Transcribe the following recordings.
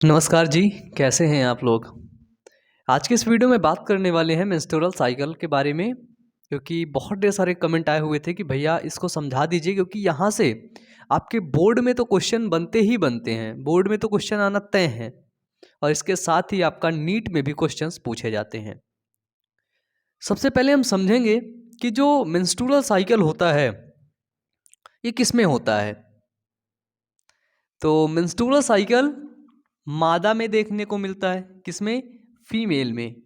नमस्कार जी, कैसे हैं आप लोग। आज के इस वीडियो में बात करने वाले हैं मेंस्ट्रुअल साइकिल के बारे में, क्योंकि बहुत ढेर सारे कमेंट आए हुए थे कि भैया इसको समझा दीजिए, क्योंकि यहाँ से आपके बोर्ड में तो क्वेश्चन बनते ही बनते हैं, बोर्ड में तो क्वेश्चन आना तय है और इसके साथ ही आपका नीट में भी क्वेश्चंस पूछे जाते हैं। सबसे पहले हम समझेंगे कि जो मेंस्ट्रुअल साइकिल होता है ये किस में होता है। तो मेंस्ट्रुअल साइकिल मादा में देखने को मिलता है, किसमें? फीमेल में।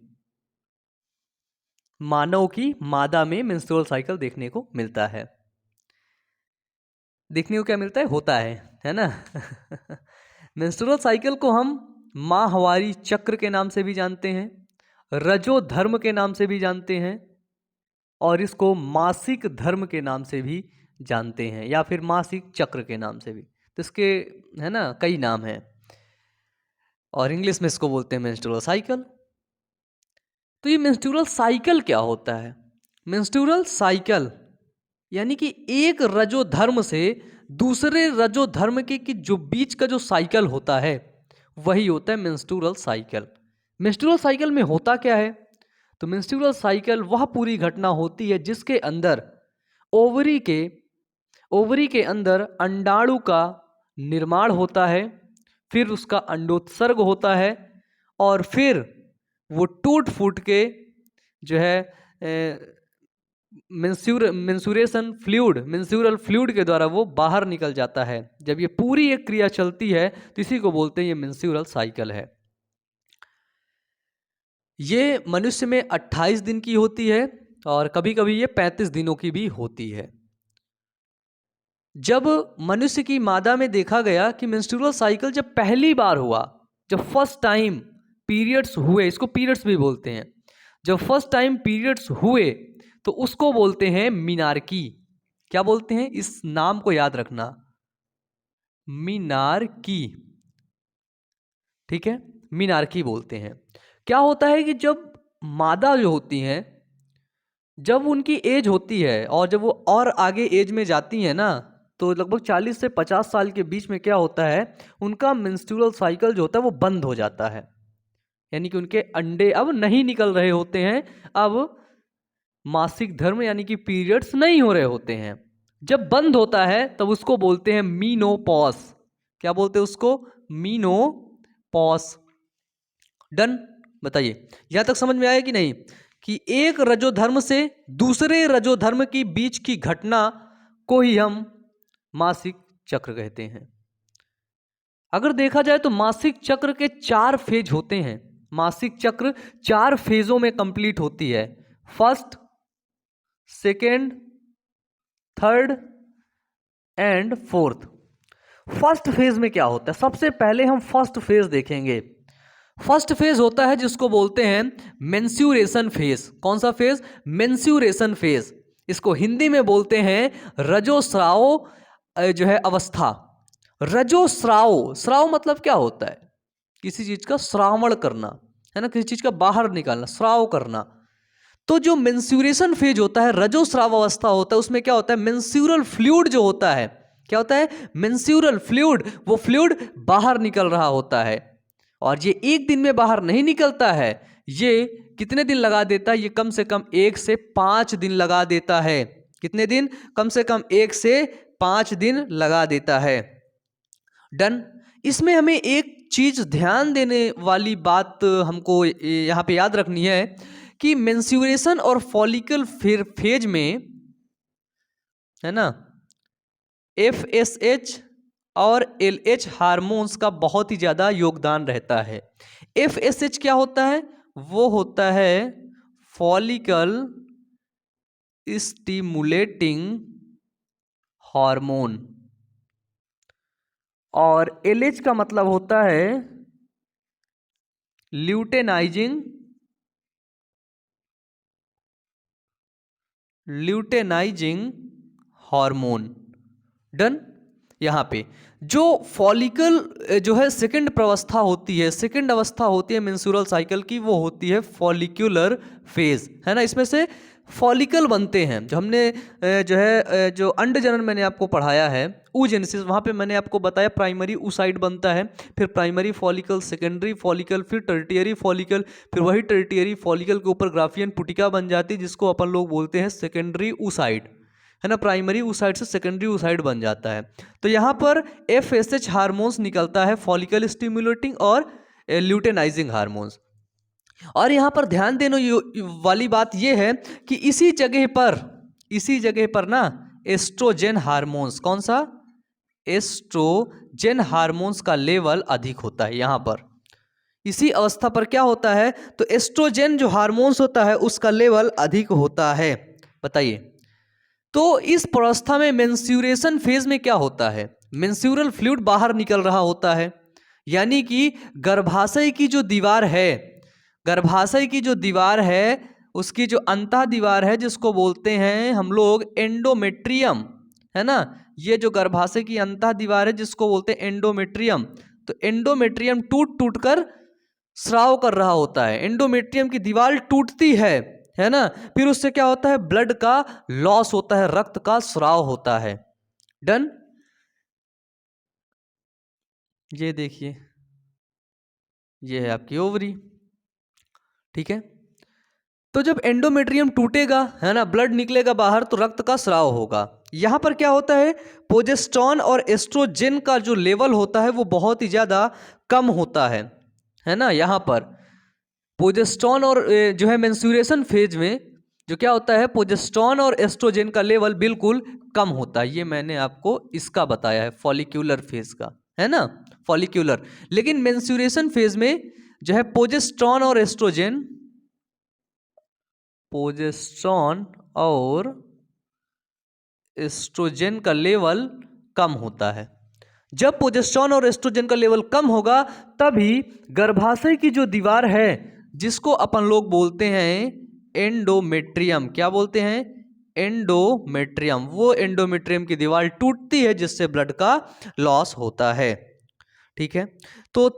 मानव की मादा में मेंस्ट्रुअल साइकिल देखने को मिलता है। देखने को क्या मिलता है? होता है ना। मेंस्ट्रुअल साइकिल को हम माहवारी चक्र के नाम से भी जानते हैं, रजो धर्म के नाम से भी जानते हैं और इसको मासिक धर्म के नाम से भी जानते हैं, या फिर मासिक चक्र के नाम से भी। तो इसके है ना कई नाम हैं और इंग्लिश में इसको बोलते हैं मेंस्ट्रुअल साइकिल। तो ये मेंस्ट्रुअल साइकिल क्या होता है? मेंस्ट्रुअल साइकिल यानी कि एक रजो धर्म से दूसरे रजो धर्म के की जो बीच का जो साइकिल होता है वही होता है मेंस्ट्रुअल साइकिल। मेंस्ट्रुअल साइकिल में होता क्या है? तो मेंस्ट्रुअल साइकिल वह पूरी घटना होती है जिसके अंदर ओवरी के अंदर अंडाणु का निर्माण होता है, फिर उसका अंडोत्सर्ग होता है और फिर वो टूट फूट के जो है मेंस्यूरल फ्लूइड के द्वारा वो बाहर निकल जाता है। जब ये पूरी एक क्रिया चलती है तो इसी को बोलते हैं ये मेंस्ट्रुअल साइकिल है। ये मनुष्य में 28 दिन की होती है और कभी कभी ये 35 दिनों की भी होती है। जब मनुष्य की मादा में देखा गया कि मेंस्ट्रुअल साइकिल जब पहली बार हुआ, जब फर्स्ट टाइम पीरियड्स हुए, इसको पीरियड्स भी बोलते हैं, जब फर्स्ट टाइम पीरियड्स हुए तो उसको बोलते हैं मीनार्की। क्या बोलते हैं? इस नाम को याद रखना, मीनार्की। ठीक है, मीनार्की बोलते हैं। क्या होता है कि जब मादा जो होती हैं, जब उनकी एज होती है और जब वो और आगे एज में जाती हैं ना, तो लगभग 40 से 50 साल के बीच में क्या होता है, उनका मेंस्ट्रुअल साइकिल जो होता है वो बंद हो जाता है। यानी कि उनके अंडे अब नहीं निकल रहे होते हैं, अब मासिक धर्म यानी कि पीरियड्स नहीं हो रहे होते हैं। जब बंद होता है तब उसको बोलते हैं मीनोपॉज। क्या बोलते हैं उसको? मीनोपॉज। डन। बताइए यहां तक समझ में आया कि नहीं, कि एक रजोधर्म से दूसरे रजोधर्म की बीच की घटना को ही हम मासिक चक्र कहते हैं। अगर देखा जाए तो मासिक चक्र के 4 फेज होते हैं। मासिक चक्र 4 फेजों में कंप्लीट होती है, first, second, third and fourth. First phase में क्या होता है? सबसे पहले हम फर्स्ट फेज देखेंगे। फर्स्ट फेज होता है जिसको बोलते हैं मेंस्यूरेशन फेज। कौन सा फेज? मेंस्यूरेशन फेज। इसको हिंदी में बोलते हैं रजोस्राव जो है अवस्था। रजोस्राव, स्राव मतलब क्या होता है? किसी चीज का श्रावण करना, है ना, किसी चीज का बाहर निकालना, श्राव करना। तो जो मेंस्यूरेशन फेज होता है, रजोस्राव अवस्था होता है, उसमें क्या होता है, मेंस्यूरल फ्लूइड जो होता है, क्या होता है, मेंस्यूरल फ्लूइड, वो फ्लूइड बाहर निकल रहा होता है। और ये एक दिन में बाहर नहीं निकलता है, ये कितने दिन लगा देता है? ये कम से कम 1 से 5 दिन लगा देता है। कितने दिन? कम से कम 1 से 5 दिन लगा देता है। डन। इसमें हमें एक चीज ध्यान देने वाली बात हमको यहाँ पे याद रखनी है कि मेंस्यूरेशन और फॉलिकल फेज में, है ना, FSH और LH हार्मोन्स का बहुत ही ज़्यादा योगदान रहता है। FSH क्या होता है? वो होता है फॉलिकल स्टिमुलेटिंग हार्मोन और LH का मतलब होता है ल्यूटेनाइजिंग हार्मोन। डन। यहाँ पे जो फॉलिकल जो है सेकंड प्रवस्था होती है, सेकंड अवस्था होती है मेंस्ट्रुअल साइकिल की, वो होती है फॉलिक्यूलर फेज, है ना। इसमें से फॉलिकल बनते हैं। जो हमने जो है जो अंडजनन मैंने आपको पढ़ाया है oogenesis, वहाँ पे मैंने आपको बताया प्राइमरी oocyte बनता है, फिर प्राइमरी फॉलिकल, सेकेंडरी फॉलिकल, फिर टर्टियरी फॉलिकल, फिर वही टर्टियरी फॉलिकल के ऊपर ग्राफियन पुटिका बन जाती है जिसको अपन लोग बोलते हैं सेकेंडरी oocyte, है ना। प्राइमरी oocyte से सेकेंडरी oocyte बन जाता है। तो यहाँ पर FSH हार्मोन्स निकलता है, फॉलिकल स्टिमुलेटिंग और ल्यूटेनाइजिंग हार्मोन्स। और यहाँ पर ध्यान देने वाली बात यह है कि इसी जगह पर ना एस्ट्रोजेन हार्मोन्स, कौन सा, एस्ट्रोजेन हार्मोन्स का लेवल अधिक होता है। यहाँ पर इसी अवस्था पर क्या होता है, तो एस्ट्रोजेन जो हार्मोन्स होता है उसका लेवल अधिक होता है। बताइए, तो इस अवस्था में मेंस्ट्रुएशन फेज में क्या होता है, मेंस्ट्रुअल फ्लूइड बाहर निकल रहा होता है, यानी कि गर्भाशय की जो दीवार है उसकी जो अंतः दीवार है जिसको बोलते हैं हम लोग एंडोमेट्रियम, है ना। ये जो गर्भाशय की अंतः दीवार है जिसको बोलते हैं एंडोमेट्रियम, तो एंडोमेट्रियम टूट कर स्राव कर रहा होता है। एंडोमेट्रियम की दीवार टूटती है ना, फिर उससे क्या होता है, ब्लड का लॉस होता है, रक्त का स्राव होता है। डन। ये देखिए, ये है आपकी ओवरी, ठीक है। तो जब एंडोमेट्रियम टूटेगा, है ना, ब्लड निकलेगा बाहर, तो रक्त का स्राव होगा। यहां पर क्या होता है, प्रोजेस्टेरोन और एस्ट्रोजेन का जो लेवल होता है वो बहुत ही ज्यादा कम होता है ना। यहां पर प्रोजेस्टेरोन और जो है मेंस्ट्रुएशन फेज में जो क्या होता है, प्रोजेस्टेरोन और एस्ट्रोजेन का लेवल बिल्कुल कम होता है। ये मैंने आपको इसका बताया है, फॉलिक्यूलर फेज का, है ना, फॉलिक्यूलर। लेकिन मेंस्ट्रुएशन फेज में जो है प्रोजेस्टेरोन और एस्ट्रोजेन का लेवल कम होता है। जब प्रोजेस्टेरोन और एस्ट्रोजन का लेवल कम होगा तभी गर्भाशय की जो दीवार है जिसको अपन लोग बोलते हैं एंडोमेट्रियम, क्या बोलते हैं, एंडोमेट्रियम, वो एंडोमेट्रियम की दीवार टूटती है जिससे ब्लड का लॉस होता है। ठीक है, तो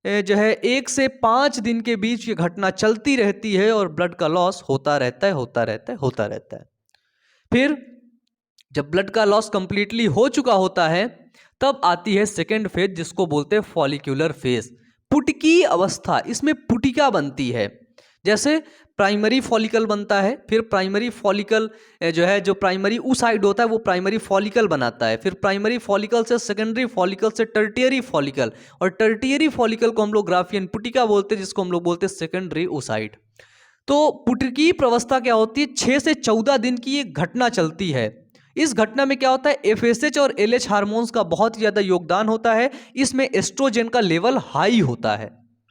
1 से 5 दिन के बीच ये घटना चलती रहती है और ब्लड का लॉस होता रहता है। फिर जब ब्लड का लॉस कंप्लीटली हो चुका होता है तब आती है सेकेंड फेज जिसको बोलते हैं फॉलिक्यूलर फेज, पुटकी अवस्था। इसमें पुटिका बनती है, जैसे प्राइमरी फॉलिकल बनता है, फिर प्राइमरी फॉलिकल जो प्राइमरी oocyte होता है वो प्राइमरी फॉलिकल बनाता है, फिर प्राइमरी फॉलिकल से सेकेंडरी फॉलिकल से टर्टियरी फॉलिकल, और टर्टियरी फॉलिकल को हम लोग ग्राफियन पुटिका बोलते हैं जिसको हम लोग बोलते हैं सेकेंडरी oocyte। तो पुटकी प्रवस्था क्या होती है, 6 से 14 दिन की ये घटना चलती है। इस घटना में क्या होता है, FSH और LH हार्मोन्स का बहुत ज़्यादा योगदान होता है। इसमें एस्ट्रोजन का लेवल हाई होता है,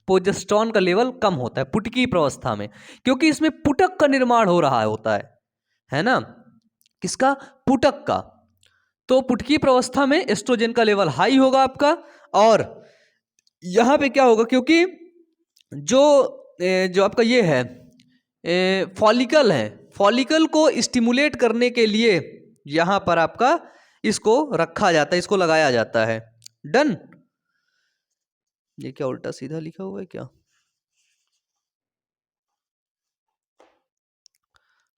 प्रोजेस्टेरोन का लेवल कम होता है पुटकी प्रवस्था में, क्योंकि इसमें पुटक का निर्माण हो रहा होता है ना, किसका, पुटक का। तो पुटकी प्रवस्था में एस्ट्रोजन का लेवल हाई होगा आपका, और यहां पे क्या होगा, क्योंकि जो आपका ये है फॉलिकल है, फॉलिकल को स्टिमुलेट करने के लिए यहां पर आपका इसको रखा जाता है, इसको लगाया जाता है। डन। ये क्या उल्टा सीधा लिखा हुआ है क्या,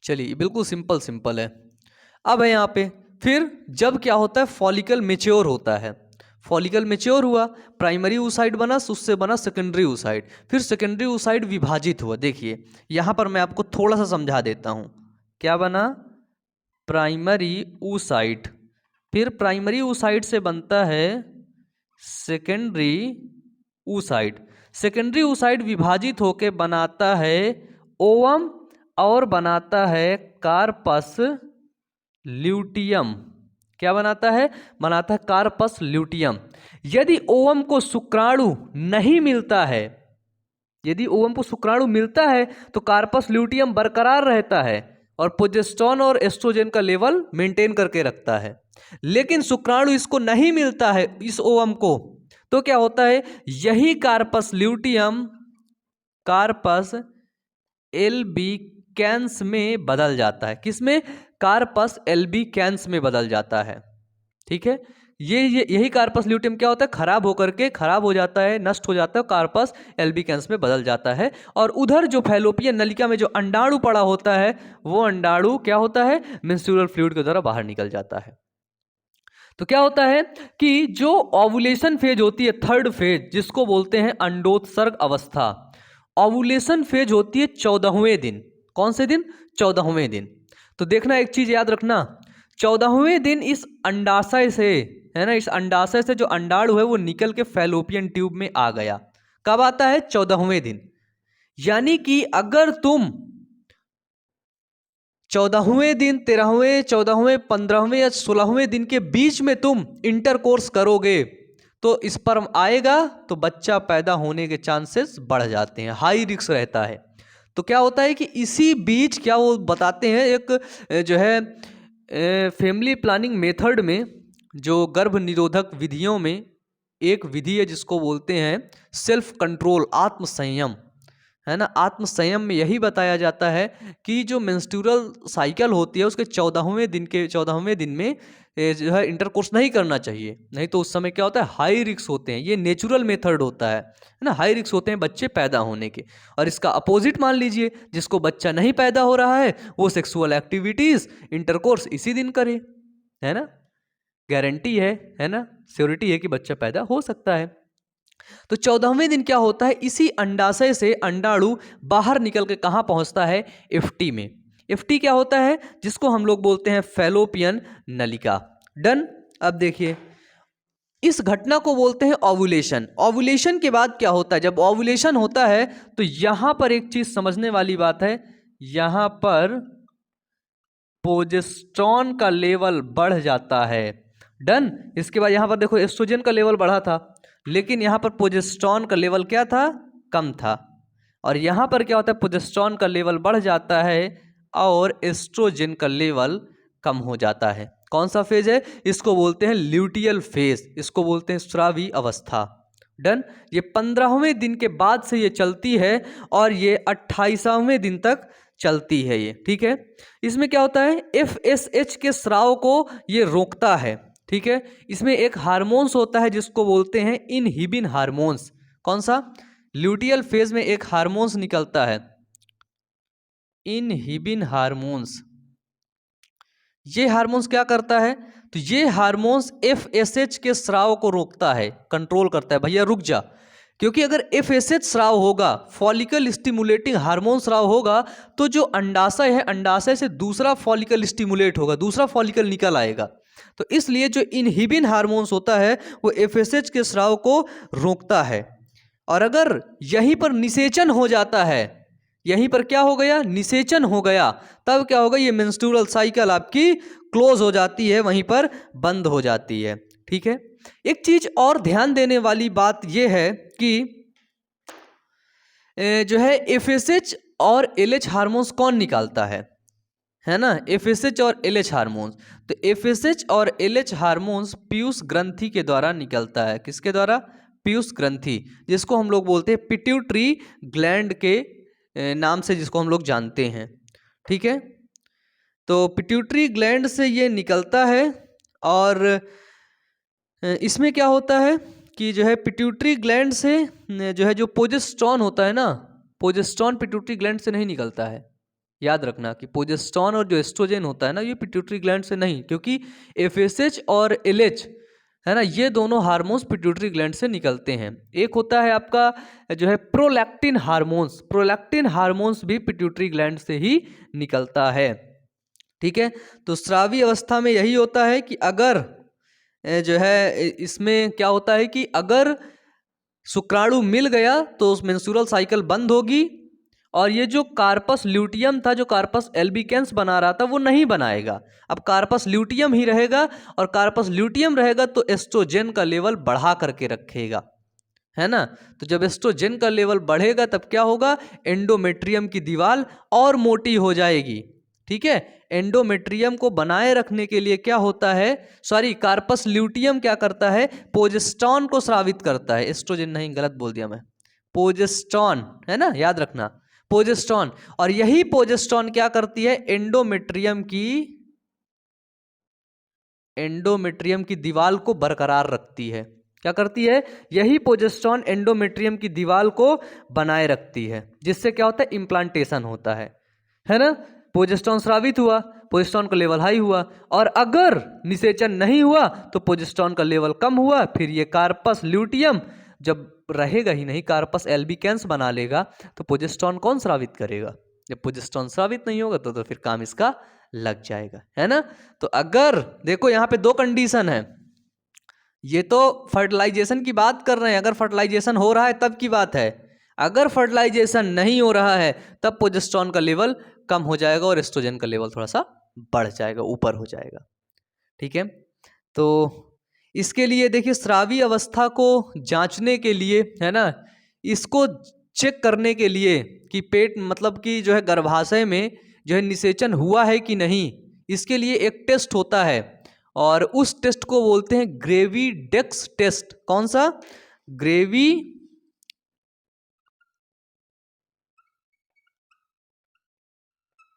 चलिए बिल्कुल सिंपल है। अब है यहाँ पे, फिर जब क्या होता है, फॉलिकल मेच्योर होता है, फॉलिकल मेच्योर हुआ, प्राइमरी oocyte बना, उससे बना सेकेंडरी oocyte, फिर सेकेंडरी oocyte विभाजित हुआ। देखिए यहाँ पर मैं आपको थोड़ा सा समझा देता हूँ, क्या बना, प्राइमरी oocyte, फिर प्राइमरी oocyte से बनता है सेकेंडरी oocyte, सेकेंडरी oocyte विभाजित होकर बनाता है ओवम और बनाता है कार्पस ल्यूटियम। क्या बनाता है, बनाता है कार्पस ल्यूटियम। यदि ओवम को शुक्राणु नहीं मिलता है, यदि ओवम को शुक्राणु मिलता है तो कार्पस ल्यूटियम बरकरार रहता है और प्रोजेस्टेरोन और एस्ट्रोजन का लेवल मेंटेन करके रखता है। लेकिन शुक्राणु इसको नहीं मिलता है, इस ओवम को, तो क्या होता है, यही कार्पस ल्यूटियम कार्पस एल्बिकेंस में बदल जाता है। किसमें, कार्पस एल्बिकेंस में बदल जाता है। ठीक है, यही कार्पस ल्यूटियम क्या होता है, खराब हो जाता है, नष्ट हो जाता है, कार्पस एल्बिकेंस में बदल जाता है। और उधर जो फैलोपियन नलिका में जो अंडाणु पड़ा होता है, वो अंडाणु क्या होता है, मेंस्ट्रुअल फ्लूइड के द्वारा बाहर निकल जाता है। तो क्या होता है कि जो ओवुलेशन फेज होती है, थर्ड फेज, जिसको बोलते हैं अंडोत्सर्ग अवस्था, ओवुलेशन फेज होती है 14वें दिन। कौन से दिन? 14वें दिन। तो देखना, एक चीज याद रखना, 14वें दिन इस अंडाशय से, है ना, इस अंडाशय से जो अंडाणु है वो निकल के फैलोपियन ट्यूब में आ गया। कब आता है? 14वें दिन। यानी कि अगर तुम 14वें दिन, 13वें, 14वें, 15वें या 16वें दिन के बीच में तुम इंटरकोर्स करोगे तो स्पर्म आएगा, तो बच्चा पैदा होने के चांसेस बढ़ जाते हैं, हाई रिस्क रहता है। तो क्या होता है कि इसी बीच क्या वो बताते हैं, एक जो है फैमिली प्लानिंग मेथड में, जो गर्भ निरोधक विधियों में एक विधि है जिसको बोलते हैं सेल्फ कंट्रोल, आत्म संयम, है ना। आत्म संयम में यही बताया जाता है कि जो मेंस्ट्रुअल साइकिल होती है उसके 14वें दिन में जो है इंटरकोर्स नहीं करना चाहिए, नहीं तो उस समय क्या होता है, हाई रिस्क होते हैं। ये नेचुरल मेथड होता है ना, हाई रिस्क होते हैं बच्चे पैदा होने के। और इसका अपोजिट मान लीजिए, जिसको बच्चा नहीं पैदा हो रहा है वो सेक्सुअल एक्टिविटीज, इंटरकोर्स इसी दिन करे, है ना, गारंटी है ना, श्योरिटी है कि बच्चा पैदा हो सकता है। तो 14वें दिन क्या होता है, इसी अंडाशय से अंडाणु बाहर निकल के कहाँ पहुंचता है, एफटी में। एफटी क्या होता है, जिसको हम लोग बोलते हैं फैलोपियन नलिका। डन। अब देखिए, इस घटना को बोलते हैं ओवुलेशन। ओवुलेशन के बाद क्या होता है, जब ओवुलेशन होता है तो यहां पर एक चीज समझने वाली बात है, यहां पर प्रोजेस्टेरोन का लेवल बढ़ जाता है। डन। इसके बाद यहां पर देखो, एस्ट्रोजन का लेवल बढ़ा था, लेकिन यहां पर प्रोजेस्टेरोन का लेवल क्या था, कम था। और यहां पर क्या होता है, प्रोजेस्टेरोन का लेवल बढ़ जाता है और एस्ट्रोजन का लेवल कम हो जाता है। कौन सा फेज है, इसको बोलते हैं ल्यूटियल फेज, इसको बोलते हैं स्रावी अवस्था। डन। ये 15वें दिन के बाद से ये चलती है और ये 28वें दिन तक चलती है ये, ठीक है। इसमें क्या होता है, FSH के स्राव को ये रोकता है, ठीक है। इसमें एक हार्मोन्स होता है जिसको बोलते हैं इनहिबिन हार्मोन्स। कौन सा, ल्यूटियल फेज में एक हार्मोन्स निकलता है, इनहिबिन हार्मोन्स। ये हार्मोन्स क्या करता है, तो ये हार्मोन्स FSH के स्राव को रोकता है, कंट्रोल करता है, भैया रुक जा। क्योंकि अगर FSH स्राव होगा, फॉलिकल स्टिमुलेटिंग हार्मोन स्राव होगा, तो जो अंडाशय है, अंडाशय से दूसरा फॉलिकल स्टिमुलेट होगा, दूसरा फॉलिकल निकल आएगा। तो इसलिए जो इनहिबिन हार्मोन्स होता है वो FSH के स्राव को रोकता है। और अगर यहीं पर निषेचन हो जाता है, यहीं पर क्या हो गया, निषेचन हो गया, तब क्या होगा, ये मेंस्ट्रुअल साइकिल आपकी क्लोज हो जाती है, वहीं पर बंद हो जाती है, ठीक है। एक चीज और ध्यान देने वाली बात यह है कि जो है FSH और LH हार्मोन्स कौन निकालता है ना, FSH और LH हार्मोन्स। तो FSH और LH हार्मोन्स पीयूष ग्रंथि के द्वारा निकलता है। किसके द्वारा, पीयूष ग्रंथि, जिसको हम लोग बोलते हैं पिट्यूटरी ग्लैंड के नाम से जिसको हम लोग जानते हैं, ठीक है। तो पिट्यूटरी ग्लैंड से ये निकलता है और इसमें क्या होता है कि जो है पिट्यूटरी ग्लैंड से जो है, जो प्रोजेस्टेरोन होता है ना, प्रोजेस्टेरोन पिट्यूटरी ग्लैंड से नहीं निकलता है। याद रखना कि प्रोजेस्टेरोन और जो एस्ट्रोजन होता है ना, ये पिट्यूटरी ग्लैंड से नहीं, क्योंकि FSH और LH है ना, ये दोनों हार्मोन्स पिट्यूटरी ग्लैंड से निकलते हैं। एक होता है आपका जो है प्रोलैक्टिन हार्मोन्स, प्रोलैक्टिन हार्मोन्स भी पिट्यूटरी ग्लैंड से ही निकलता है, ठीक है। तो स्रावी अवस्था में यही होता है कि अगर जो है, इसमें क्या होता है कि अगर शुक्राणु मिल गया तो उस मेंस्ट्रुअल साइकिल बंद होगी, और ये जो कार्पस ल्यूटियम था, जो कार्पस एल्बिकेंस बना रहा था, वो नहीं बनाएगा। अब कार्पस ल्यूटियम ही रहेगा, और कार्पस ल्यूटियम रहेगा तो एस्ट्रोजन का लेवल बढ़ा करके रखेगा, है ना। तो जब एस्ट्रोजन का लेवल बढ़ेगा तब क्या होगा, एंडोमेट्रियम की दीवार और मोटी हो जाएगी, ठीक है। एंडोमेट्रियम को बनाए रखने के लिए क्या होता है, कार्पस ल्यूटियम क्या करता है, प्रोजेस्टेरोन को स्रावित करता है, एस्ट्रोजन नहीं, गलत बोल दिया मैं, प्रोजेस्टेरोन, है ना, याद रखना, प्रोजेस्टेरोन। और यही प्रोजेस्टेरोन क्या करती है, एंडोमेट्रियम की एंडोमेट्रियम की दीवार को बरकरार रखती है। क्या करती है? यही प्रोजेस्टेरॉन एंडोमेट्रियम की दीवार को बनाए रखती है, जिससे क्या होता है? इम्प्लांटेशन होता है ना। प्रोजेस्टेरॉन स्रावित हुआ, प्रोजेस्टेरॉन का लेवल हाई हुआ, और अगर निषेचन नहीं हुआ तो प्रोजेस्टेरॉन का लेवल कम हुआ। फिर ये कार्पस ल्यूटियम जब रहेगा ही नहीं, कार्पस एल्बिकेंस बना लेगा, तो प्रोजेस्टेरॉन कौन स्रावित करेगा? जब प्रोजेस्टेरॉन स्रावित नहीं होगा तो फिर काम इसका लग जाएगा, है ना। तो अगर देखो यहाँ पे दो कंडीशन है, ये तो फर्टिलाइजेशन की बात कर रहे हैं, अगर फर्टिलाइजेशन हो रहा है तब की बात है। अगर फर्टिलाइजेशन नहीं हो रहा है तब प्रोजेस्टेरॉन का लेवल कम हो जाएगा और एस्ट्रोजन का लेवल थोड़ा सा बढ़ जाएगा, ऊपर हो जाएगा। ठीक है, तो इसके लिए देखिए स्रावी अवस्था को जांचने के लिए, है ना, इसको चेक करने के लिए कि पेट मतलब कि जो है गर्भाशय में जो है निषेचन हुआ है कि नहीं, इसके लिए एक टेस्ट होता है और उस टेस्ट को बोलते हैं ग्रेविडेक्स टेस्ट। कौन सा?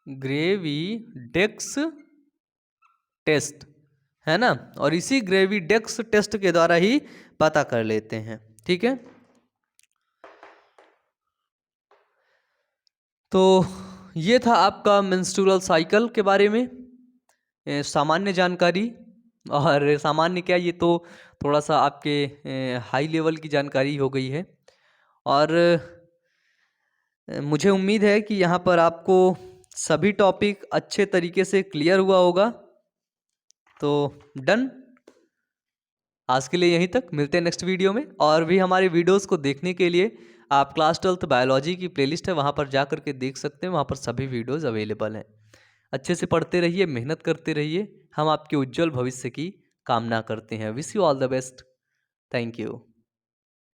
ग्रेविडेक्स टेस्ट, है ना। और इसी ग्रेविडेक्स टेस्ट के द्वारा ही पता कर लेते हैं। ठीक है, तो ये था आपका मेंस्ट्रुअल साइकिल के बारे में सामान्य जानकारी। और सामान्य क्या, ये तो थोड़ा सा आपके हाई लेवल की जानकारी हो गई है। और मुझे उम्मीद है कि यहाँ पर आपको सभी टॉपिक अच्छे तरीके से क्लियर हुआ होगा। तो डन, आज के लिए यहीं तक, मिलते हैं नेक्स्ट वीडियो में। और भी हमारे वीडियोस को देखने के लिए आप क्लास 12th बायोलॉजी की प्लेलिस्ट है, वहाँ पर जा कर के देख सकते हैं, वहाँ पर सभी वीडियोस अवेलेबल हैं। अच्छे से पढ़ते रहिए, मेहनत करते रहिए, हम आपके उज्जवल भविष्य की कामना करते हैं। Wish you all the best. Thank you.